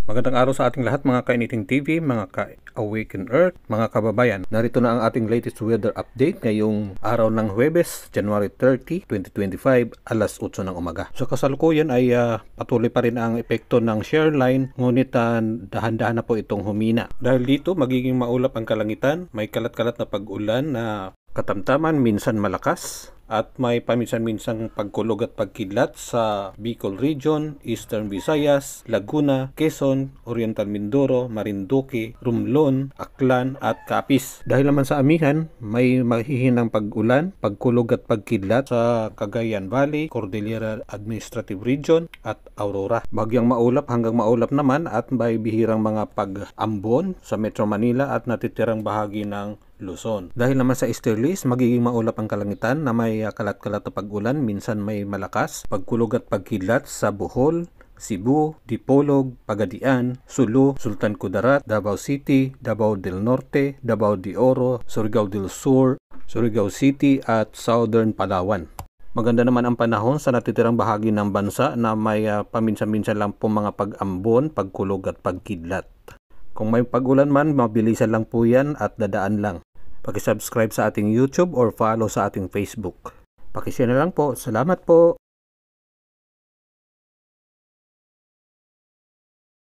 Magandang araw sa ating lahat mga Kainiting TV, mga ka-Awaken Earth, mga kababayan. Narito na ang ating latest weather update ngayong araw ng Huwebes, January 30, 2025, alas 8 ng umaga. Sa kasalukuyan ay patuloy pa rin ang epekto ng shear line, ngunit dahan-dahan na po itong humina. Dahil dito magiging maulap ang kalangitan, may kalat-kalat na pag-ulan na katamtaman, minsan malakas, at may paminsan-minsang pagkulog at pagkidlat sa Bicol Region, Eastern Visayas, Laguna, Quezon, Oriental Mindoro, Marinduque, Romblon, Aklan at Capiz. Dahil naman sa amihan, may mahihinang pag-ulan, pagkulog at pagkidlat sa Cagayan Valley, Cordillera Administrative Region at Aurora. Bagyang maulap hanggang maulap naman at may bihirang mga pag-ambon sa Metro Manila at natitirang bahagi ng Luzon. Dahil naman sa easterlies, magiging maulap ang kalangitan na may kalat-kalat na pag-ulan, minsan may malakas, pagkulog at pagkidlat sa Bohol, Cebu, Dipolog, Pagadian, Sulu, Sultan Kudarat, Davao City, Davao del Norte, Davao de Oro, Surigao del Sur, Surigao City at Southern Palawan. Maganda naman ang panahon sa natitirang bahagi ng bansa na may paminsan-minsan lang po mga pag-ambon, pagkulog at pagkidlat. Kung may pag-ulan man, mabilisan lang po yan at dadaan lang. Paki-subscribe sa ating YouTube or follow sa ating Facebook. Paki-share na lang po. Salamat po!